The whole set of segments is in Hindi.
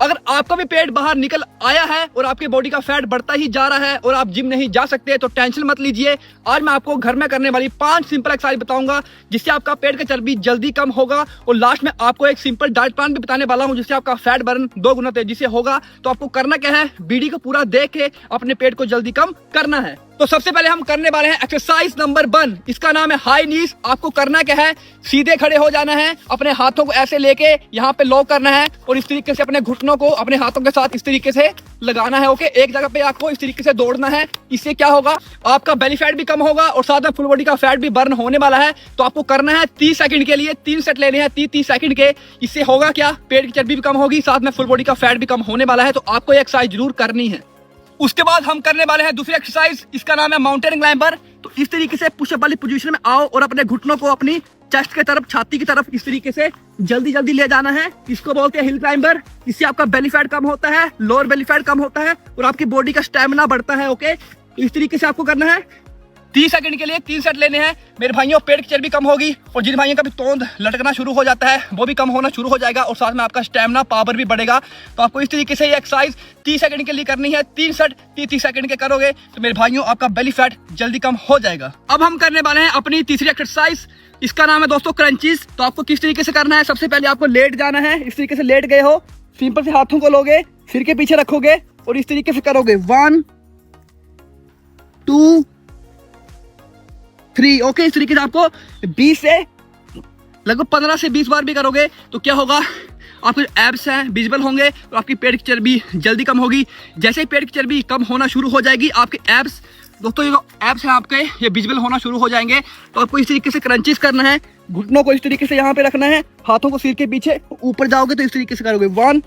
अगर आपका भी पेट बाहर निकल आया है और आपकी बॉडी का फैट बढ़ता ही जा रहा है और आप जिम नहीं जा सकते तो टेंशन मत लीजिए। आज मैं आपको घर में करने वाली 5 सिंपल एक्सरसाइज बताऊंगा जिससे आपका पेट का चर्बी जल्दी कम होगा और लास्ट में आपको एक सिंपल डाइट प्लान भी बताने वाला हूं जिससे आपका फैट बर्न 2 गुना तेजी से होगा। तो आपको करना क्या है, वीडियो को पूरा देख के अपने पेट को जल्दी कम करना है। तो सबसे पहले हम करने वाले हैं एक्सरसाइज नंबर 1, इसका नाम है हाई नीज। आपको करना क्या है, सीधे खड़े हो जाना है, अपने हाथों को ऐसे लेके यहाँ पे लॉक करना है और इस तरीके से अपने घुटनों को अपने हाथों के साथ इस तरीके से लगाना है। ओके, एक जगह पे आपको इस तरीके से दौड़ना है। इससे क्या होगा, आपका बेली फैट भी कम होगा और साथ में फुल बॉडी का फैट भी बर्न होने वाला है। तो आपको करना है 30 सेकंड के लिए 3 सेट लेने हैं 30 सेकंड के। इससे होगा क्या, पेट की चर्बी भी कम होगी, साथ में फुल बॉडी का फैट भी कम होने वाला है। तो आपको ये एक्सरसाइज जरूर करनी है। उसके बाद हम करने वाले हैं दूसरी एक्सरसाइज, इसका नाम है माउंटेन क्लाइंबर। तो इस तरीके से पुशअप वाली पोजीशन में आओ और अपने घुटनों को अपनी चेस्ट की तरफ, छाती की तरफ इस तरीके से जल्दी जल्दी ले जाना है। इसको बोलते हैं हिल क्लाइंबर। इससे आपका बेली फैट कम होता है, लोअर बेली फैट कम होता है और आपकी बॉडी का स्टेमिना बढ़ता है। ओके, इस तरीके से आपको करना है। 30 सेकंड के लिए 3 सेट लेने हैं। मेरे भाइयों, पेट की चर्बी कम होगी और जिन भाइयों का भी तोंद लटकना शुरू हो जाता है वो भी कम होना शुरू हो जाएगा और साथ में आपका स्टेमिना पावर भी बढ़ेगा। तो आपको इस तरीके से ये एक्सरसाइज 30 सेकंड के लिए करनी है। 3 सेट 30 सेकंड के करोगे तो मेरे भाइयों आपका बेली फैट जल्दी कम हो जाएगा। अब हम करने वाले हैं अपनी तीसरी एक्सरसाइज, इसका नाम है दोस्तों क्रंचीज। तो आपको किस तरीके से करना है, सबसे पहले आपको लेट जाना है। इस तरीके से लेट गए हो, सिंपल से हाथों को लोगे, सिर के पीछे रखोगे और इस तरीके से करोगे 1 2 3। ओके, इस तरीके से आपको 20 से लगभग 15 से 20 बार भी करोगे तो क्या होगा, आपके एब्स हैं विजिबल होंगे और आपकी पेट की चर्बी जल्दी कम होगी। जैसे ही पेट की चर्बी कम होना शुरू हो जाएगी, आपके एब्स, दोस्तों ये एब्स हैं आपके, ये विजिबल होना शुरू हो जाएंगे। तो आपको इस तरीके से क्रंचीज करना है। घुटनों को इस तरीके से यहाँ पे रखना है, हाथों को सिर के पीछे, ऊपर जाओगे तो इस तरीके से करोगे 1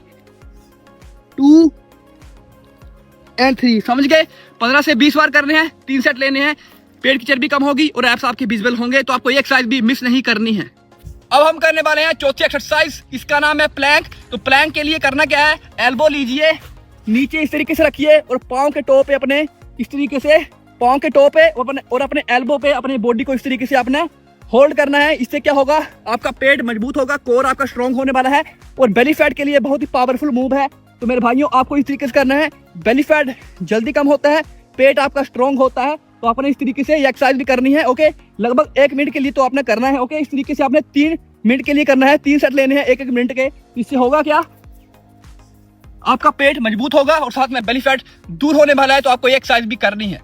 2 और 3। समझ गए, 15 से 20 बार करने हैं, 3 सेट लेने हैं। पेट की चर्बी कम होगी और एब्स आपके विजिबल होंगे। तो आपको ये एक्सरसाइज भी मिस नहीं करनी है। अब हम करने वाले हैं चौथी एक्सरसाइज, इसका नाम है प्लैंक। तो प्लैंक के लिए करना क्या है, एल्बो लीजिए, नीचे इस तरीके से रखिए और पाँव के टो पे अपने इस तरीके से, पाँव के टो पे और अपने एल्बो पे अपनी बॉडी को इस तरीके से आपने होल्ड करना है। इससे क्या होगा, आपका पेट मजबूत होगा, कोर आपका स्ट्रॉन्ग होने वाला है और बेली फैट के लिए बहुत ही पावरफुल मूव है। तो मेरे भाइयों, आपको इस तरीके से करना है। बेली फैट जल्दी कम होता है, पेट आपका स्ट्रॉन्ग होता है। तो आपने इस तरीके से ये एक्सरसाइज भी करनी है। ओके, लगभग 1 मिनट के लिए तो आपने करना है। ओके, इस तरीके से आपने 3 मिनट के लिए करना है, 3 सेट लेने हैं 1-1 मिनट के। इससे होगा क्या, आपका पेट मजबूत होगा और साथ में बेली फैट दूर होने वाला है। तो आपको ये एक्सरसाइज भी करनी है।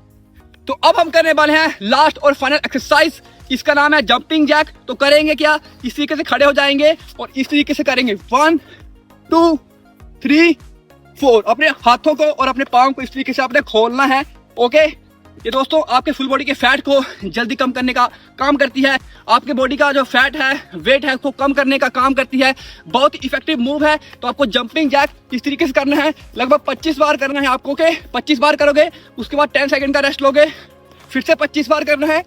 तो अब हम करने वाले हैं लास्ट और फाइनल एक्सरसाइज, इसका नाम है जंपिंग जैक। तो करेंगे क्या, इस तरीके से खड़े हो जाएंगे और इस तरीके से करेंगे 1 2 3 4। अपने हाथों को और अपने पाँव को इस तरीके से आपने खोलना है। ओके, ये दोस्तों आपके फुल बॉडी के फैट को जल्दी कम करने का काम करती है। आपके बॉडी का जो फैट है, वेट है, उसको कम करने का काम करती है। बहुत ही इफेक्टिव मूव है। तो आपको जंपिंग जैक इस तरीके से करना है, लगभग 25 बार करना है आपको। ओके, 25 बार करोगे, उसके बाद 10 सेकंड का रेस्ट लोगे, फिर से 25 बार करना है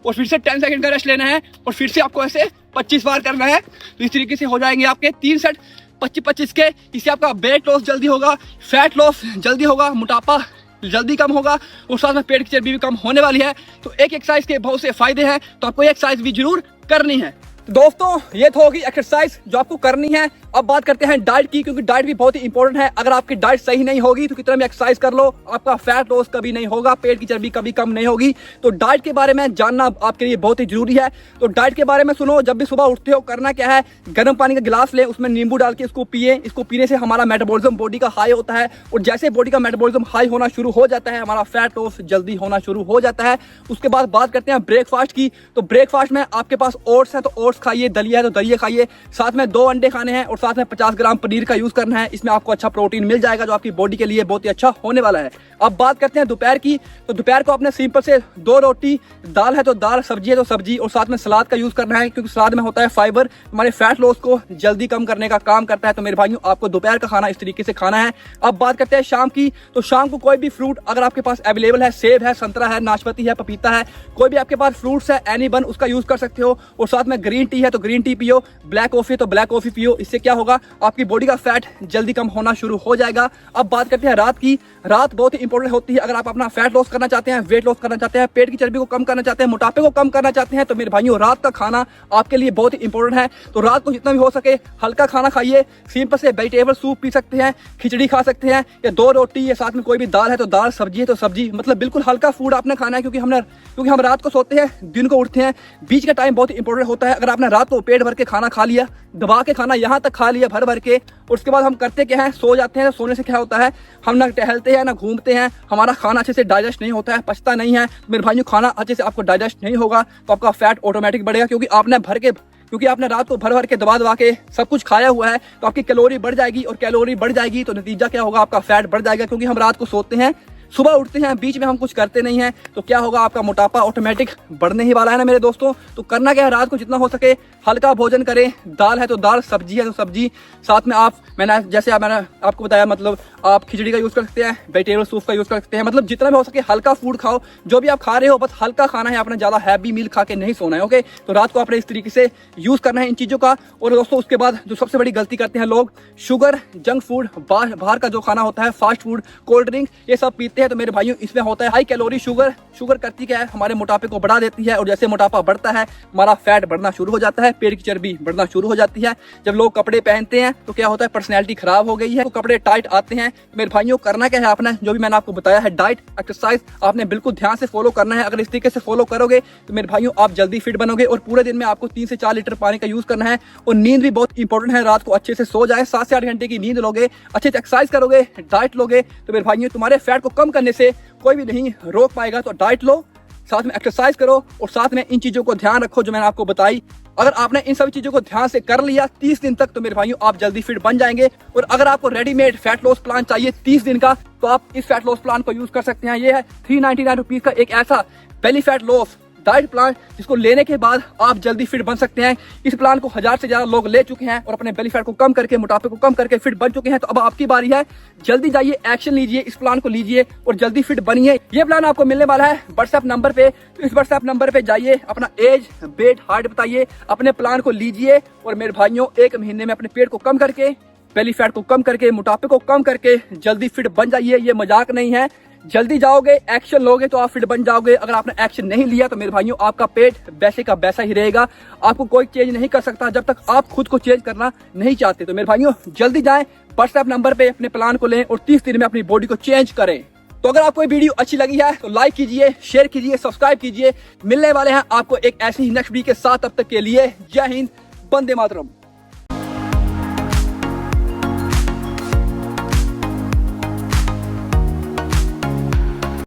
और फिर से 10 सेकंड का रेस्ट लेना है और फिर से आपको ऐसे 25 बार करना है। तो इस तरीके से हो जाएंगे आपके 3 सेट 25-25 के। इससे आपका वेट लॉस जल्दी होगा, फैट लॉस जल्दी होगा, मोटापा जल्दी कम होगा और साथ में पेट की चर्बी भी कम होने वाली है। तो एक एक्सरसाइज के बहुत से फायदे हैं। तो आपको ये एक्सरसाइज भी जरूर करनी है। तो दोस्तों, ये तो होगी एक्सरसाइज जो आपको करनी है। अब बात करते हैं डाइट की, क्योंकि डाइट भी बहुत ही इंपॉर्टेंट है। अगर आपकी डाइट सही नहीं होगी तो कितना भी एक्सरसाइज कर लो, आपका फैट लॉस कभी नहीं होगा, पेट की चर्बी कभी कम नहीं होगी। तो डाइट के बारे में जानना आपके लिए बहुत ही जरूरी है। तो डाइट के बारे में सुनो, जब भी सुबह उठते हो करना क्या है, गर्म पानी का गिलास ले, उसमें नींबू डाल के इसको पिए। इसको पीने से हमारा मेटाबॉलिज्म बॉडी का हाई होता है और जैसे बॉडी का मेटाबॉलिज्म हाई होना शुरू हो जाता है, हमारा फैट लॉस जल्दी होना शुरू हो जाता है। उसके बाद बात करते हैं ब्रेकफास्ट की। तो ब्रेकफास्ट में आपके पास ओट्स है तो ओट्स खाइए, दलिया है तो दलिया खाइए, साथ में 2 अंडे खाने हैं और साथ में 50 ग्राम पनीर का यूज करना है। इसमें आपको अच्छा प्रोटीन मिल जाएगा जो आपकी बॉडी के लिए बहुत ही अच्छा होने वाला है। अब बात करते हैं दोपहर की। तो दोपहर को आपने सिंपल से 2 रोटी, दाल है तो दाल, सब्जी है तो सब्जी और साथ में सलाद का यूज करना है, क्योंकि सलाद में होता है फाइबर, हमारे फैट लॉस को जल्दी कम करने का काम करता है। तो मेरे भाइयों, आपको दोपहर का खाना इस तरीके से खाना है। अब बात करते हैं शाम की। तो शाम को कोई भी फ्रूट अगर आपके पास अवेलेबल है, सेब है, संतरा है, नाशपाती है, पपीता है, कोई भी आपके पास फ्रूट्स है, एनी वन, उसका यूज कर सकते हो। और साथ में ग्रीन टी है तो ग्रीन टी पियो, ब्लैक कॉफी तो ब्लैक कॉफी पियो। इससे क्या होगा, आपकी बॉडी का फैट जल्दी कम होना शुरू हो जाएगा। अब बात करते हैं रात की। रात बहुत ही इंपॉर्टेंट होती है। अगर आप अपना फैट लॉस करना चाहते हैं, वेट लॉस करना चाहते हैं, पेट की चर्बी को कम करना चाहते हैं, मोटापे को कम करना चाहते हैं, तो मेरे भाइयों रात का खाना आपके लिए बहुत ही इंपॉर्टेंट है। तो रात को जितना भी हो सके हल्का खाना खाइए। सिंपल से वेजिटेबल सूप पी सकते हैं, खिचड़ी खा सकते हैं, या 2 रोटी, या साथ में कोई भी दाल है तो दाल, सब्जी है तो सब्जी, मतलब बिल्कुल हल्का फूड आपने खाना है। क्योंकि हम रात को सोते हैं, दिन को उठते हैं, बीच का टाइम बहुत ही इंपॉर्टेंट होता है। अगर आपने रात को पेट भर के खाना खा लिया, दबा के खाना यहाँ तक खा लिया भर भर के, और उसके बाद हम करते क्या है, सो जाते हैं। सोने से क्या होता है, हम ना टहलते हैं ना घूमते हैं, हमारा खाना अच्छे से डाइजेस्ट नहीं होता है, पचता नहीं है। मेरे भाइयों खाना अच्छे से आपको डाइजेस्ट नहीं होगा तो आपका फैट ऑटोमेटिक बढ़ेगा। क्योंकि आपने रात को भर भर के दबा के सब कुछ खाया हुआ है, तो आपकी कैलोरी बढ़ जाएगी, और कैलोरी बढ़ जाएगी तो नतीजा क्या होगा, आपका फैट बढ़ जाएगा। क्योंकि हम रात को सोते हैं, सुबह उठते हैं, बीच में हम कुछ करते नहीं हैं, तो क्या होगा, आपका मोटापा ऑटोमेटिक बढ़ने ही वाला है ना मेरे दोस्तों। तो करना क्या है, रात को जितना हो सके हल्का भोजन करें। दाल है तो दाल, सब्जी है तो सब्जी, साथ में मैंने आपको बताया, मतलब आप खिचड़ी का यूज कर सकते हैं, वेजिटेबल सूप का यूज कर सकते हैं, मतलब जितना भी हो सके हल्का फूड खाओ। जो भी आप खा रहे हो बस हल्का खाना है, आपने ज्यादा हैवी मील खा के नहीं सोना है। ओके, तो रात को आपने इस तरीके से यूज करना है इन चीजों का। और दोस्तों उसके बाद जो सबसे बड़ी गलती करते हैं लोग, शुगर, जंक फूड, बाहर का जो खाना होता है, फास्ट फूड, कोल्ड ड्रिंक, ये सब पीते हैं। तो मेरे भाइयों इसमें होता है हाई कैलोरी शुगर। शुगर करती क्या है, हमारे मोटापे को बढ़ा देती है, और जैसे मोटापा बढ़ता है हमारा फैट बढ़ना शुरू हो जाता है, पेट की चर्बी बढ़ना शुरू हो जाती है। जब लोग कपड़े पहनते हैं तो क्या होता है, पर्सनैलिटी खराब हो गई है, तो कपड़े टाइट आते हैं। मेरे भाइयों करना क्या है, आपने जो भी मैंने आपको बताया है, डाइट, एक्सरसाइज आपने बिल्कुल ध्यान से फॉलो करना है। अगर इस तरीके से फॉलो करोगे तो मेरे भाइयों आप जल्दी फिट बनोगे। और पूरे दिन में आपको 3 से 4 लीटर पानी का यूज करना है। और नींद भी बहुत इंपॉर्टेंट है, रात को अच्छे से सो जाए, 7 से 8 घंटे की नींद लोगे, अच्छे से एक्सरसाइज करोगे, डाइट लोगे, तो मेरे भाइयों तुम्हारे फैट को कम करने से कोई भी नहीं रोक पाएगा। तो डाइट लो, साथ में एक्सरसाइज करो, और साथ में इन चीजों को ध्यान रखो जो मैंने आपको बताई। अगर आपने इन सभी चीजों को ध्यान से कर लिया 30 दिन तक, तो मेरे भाइयों आप जल्दी फिट बन जाएंगे। और अगर आपको रेडीमेड फैट लॉस प्लान चाहिए 30 दिन का, तो आप इस फैट लॉस प्लान को यूज कर सकते हैं। ये है 399 रुपीज का एक ऐसा belly fat loss diet plan जिसको लेने के बाद आप जल्दी फिट बन सकते हैं। इस प्लान को 1000 से ज्यादा लोग ले चुके हैं और अपने बेली फैट को कम करके, मोटापे को कम करके फिट बन चुके हैं। तो अब आपकी बारी है, जल्दी जाइए, एक्शन लीजिए, इस प्लान को लीजिए और जल्दी फिट बनिए। ये प्लान आपको मिलने वाला है व्हाट्सएप नंबर पे। तो इस व्हाट्सएप नंबर पे जाइए, अपना एज, वेट, हाइट बताइए, अपने प्लान को लीजिए, और मेरे भाइयों 1 महीने में अपने पेट को कम करके, बेली फैट को कम करके, मोटापे को कम करके जल्दी फिट बन जाइए। ये मजाक नहीं है, जल्दी जाओगे, एक्शन लोगे तो आप फिट बन जाओगे। अगर आपने एक्शन नहीं लिया तो मेरे भाइयों आपका पेट वैसे का वैसा ही रहेगा। आपको कोई चेंज नहीं कर सकता जब तक आप खुद को चेंज करना नहीं चाहते। तो मेरे भाइयों जल्दी जाएं, व्हाट्सएप नंबर पे अपने प्लान को लें और 30 दिन में अपनी बॉडी को चेंज करें। तो अगर आपको ये वीडियो अच्छी लगी है तो लाइक कीजिए, शेयर कीजिए, सब्सक्राइब कीजिए। मिलने वाले हैं आपको एक ऐसी ही नेक्स्ट वीडियो के साथ, तब तक के लिए जय हिंद, वंदे मातरम।